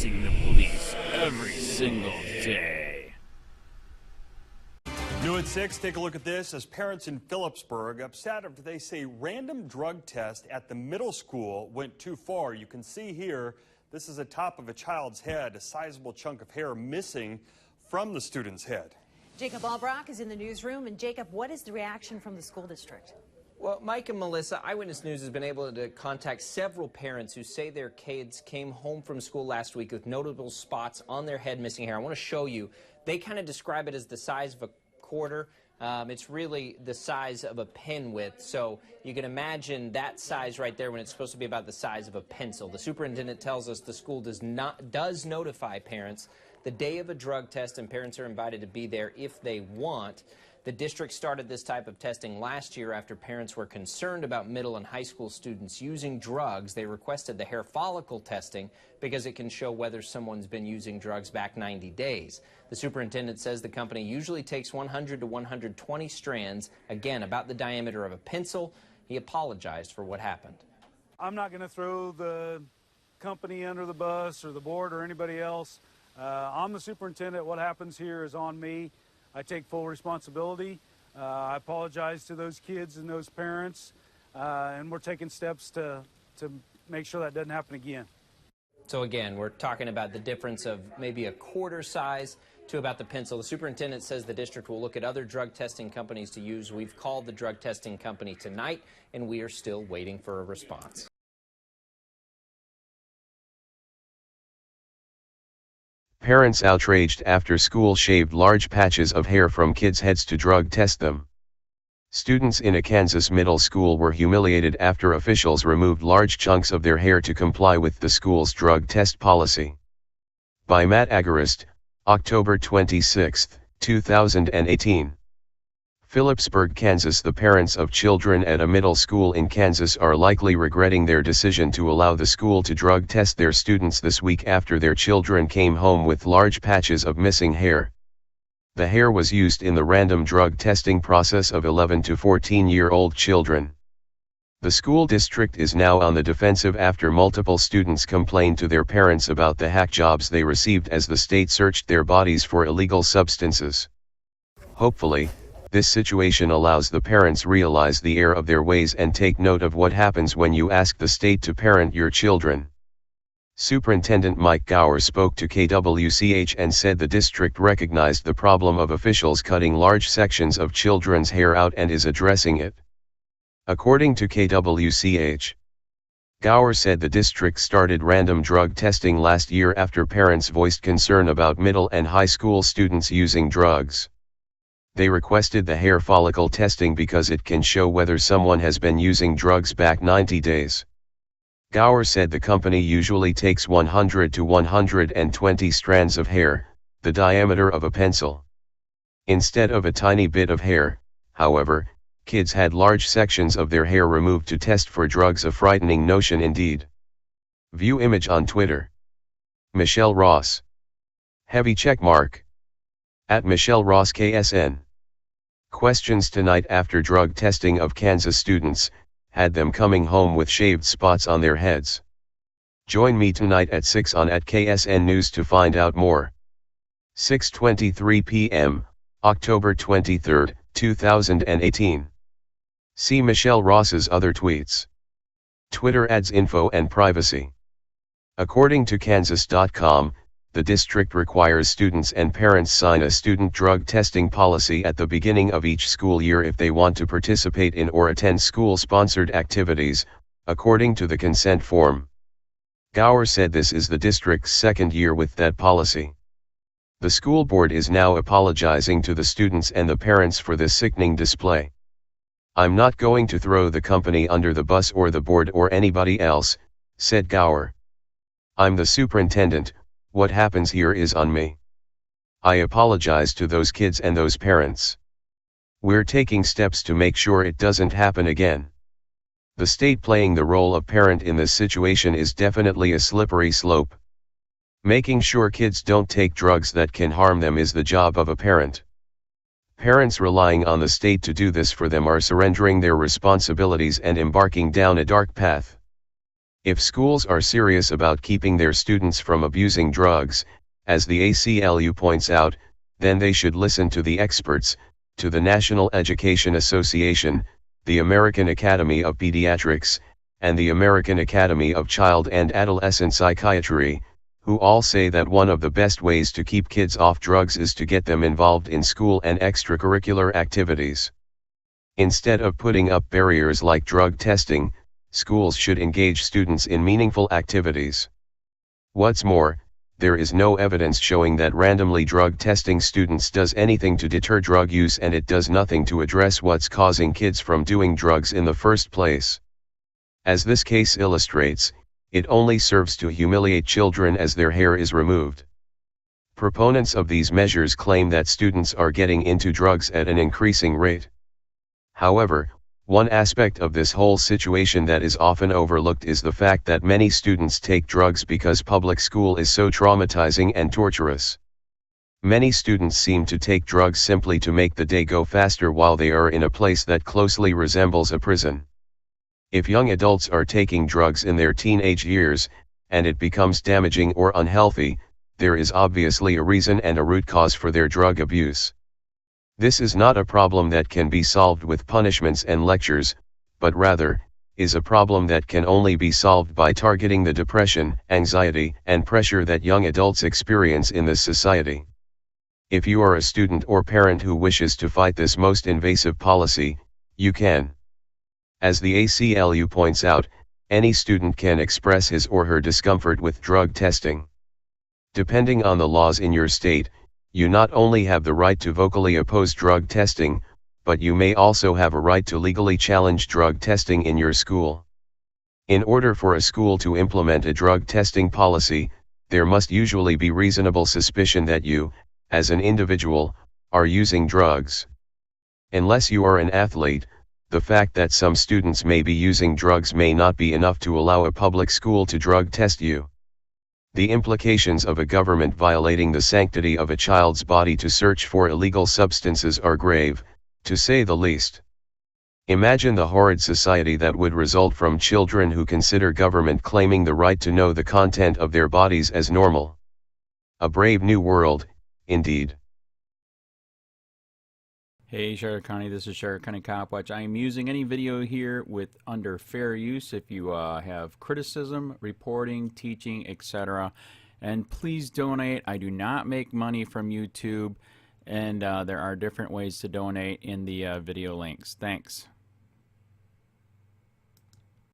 facing the police every single day. New at 6, take a look at this as parents in Phillipsburg upset after they say random drug test at the middle school went too far. You can see here, this is the top of a child's head, a sizable chunk of hair missing from the student's head. Jacob Albrock is in the newsroom. And Jacob, what is the reaction from the school district? Well, Mike and Melissa, Eyewitness News has been able to contact several parents who say their kids came home from school last week with notable spots on their head missing hair. I want to show you. They kind of describe it as the size of a quarter. It's really the size of a pen width, so you can imagine that size right there when it's supposed to be about the size of a pencil. The superintendent tells us the school does notify parents the day of a drug test, and parents are invited to be there if they want. The district started this type of testing last year after parents were concerned about middle and high school students using drugs. They requested the hair follicle testing because it can show whether someone's been using drugs back 90 days. The superintendent says the company usually takes 100 to 120 strands, again, about the diameter of a pencil. He apologized for what happened. I'm not going to throw the company under the bus or the board or anybody else. I'm the superintendent. What happens here is on me. I take full responsibility. I apologize to those kids and those parents, and we're taking steps to make sure that doesn't happen again. So again, we're talking about the difference of maybe a quarter size to about the pencil. The superintendent says the district will look at other drug testing companies to use. We've called the drug testing company tonight, and we are still waiting for a response. Parents outraged after school shaved large patches of hair from kids' heads to drug test them. Students in a Kansas middle school were humiliated after officials removed large chunks of their hair to comply with the school's drug test policy. By Matt Agarist, October 26, 2018. Phillipsburg, Kansas. The parents of children at a middle school in Kansas are likely regretting their decision to allow the school to drug test their students this week after their children came home with large patches of missing hair. The hair was used in the random drug testing process of 11 to 14-year-old children. The school district is now on the defensive after multiple students complained to their parents about the hack jobs they received as the state searched their bodies for illegal substances. Hopefully, this situation allows the parents realize the error of their ways and take note of what happens when you ask the state to parent your children. Superintendent Mike Gower spoke to KWCH and said the district recognized the problem of officials cutting large sections of children's hair out and is addressing it. According to KWCH, Gower said the district started random drug testing last year after parents voiced concern about middle and high school students using drugs. They requested the hair follicle testing because it can show whether someone has been using drugs back 90 days. Gower said the company usually takes 100 to 120 strands of hair, the diameter of a pencil. Instead of a tiny bit of hair, however, kids had large sections of their hair removed to test for drugs. A frightening notion indeed. View image on Twitter. Michelle Ross. Heavy checkmark. At Michelle Ross KSN. Questions tonight after drug testing of Kansas students had them coming home with shaved spots on their heads. Join me tonight at 6 on at KSN News to find out more. 6:23 p.m., October 23, 2018. See Michelle Ross's other tweets. Twitter adds info and privacy. According to Kansas.com, the district requires students and parents sign a student drug testing policy at the beginning of each school year if they want to participate in or attend school-sponsored activities, according to the consent form. Gower said this is the district's second year with that policy. The school board is now apologizing to the students and the parents for this sickening display. "I'm not going to throw the company under the bus or the board or anybody else," said Gower. "I'm the superintendent. What happens here is on me. I apologize to those kids and those parents. We're taking steps to make sure it doesn't happen again." The state playing the role of parent in this situation is definitely a slippery slope. Making sure kids don't take drugs that can harm them is the job of a parent. Parents relying on the state to do this for them are surrendering their responsibilities and embarking down a dark path. If schools are serious about keeping their students from abusing drugs, as the ACLU points out, then they should listen to the experts, to the National Education Association, the American Academy of Pediatrics, and the American Academy of Child and Adolescent Psychiatry, who all say that one of the best ways to keep kids off drugs is to get them involved in school and extracurricular activities. Instead of putting up barriers like drug testing, schools should engage students in meaningful activities. What's more, there is no evidence showing that randomly drug testing students does anything to deter drug use, and it does nothing to address what's causing kids from doing drugs in the first place. As this case illustrates, it only serves to humiliate children as their hair is removed. Proponents of these measures claim that students are getting into drugs at an increasing rate. However, one aspect of this whole situation that is often overlooked is the fact that many students take drugs because public school is so traumatizing and torturous. Many students seem to take drugs simply to make the day go faster while they are in a place that closely resembles a prison. If young adults are taking drugs in their teenage years, and it becomes damaging or unhealthy, there is obviously a reason and a root cause for their drug abuse. This is not a problem that can be solved with punishments and lectures, but rather, is a problem that can only be solved by targeting the depression, anxiety, and pressure that young adults experience in this society. If you are a student or parent who wishes to fight this most invasive policy, you can. As the ACLU points out, any student can express his or her discomfort with drug testing. Depending on the laws in your state, you not only have the right to vocally oppose drug testing, but you may also have a right to legally challenge drug testing in your school. In order for a school to implement a drug testing policy, there must usually be reasonable suspicion that you, as an individual, are using drugs. Unless you are an athlete, the fact that some students may be using drugs may not be enough to allow a public school to drug test you. The implications of a government violating the sanctity of a child's body to search for illegal substances are grave, to say the least. Imagine the horrid society that would result from children who consider government claiming the right to know the content of their bodies as normal. A brave new world, indeed. Hey Charlotte County, this is Charlotte County COPWATCH. I am using any video here under fair use if you have criticism, reporting, teaching, etc. And please donate. I do not make money from YouTube, and there are different ways to donate in the video links. Thanks.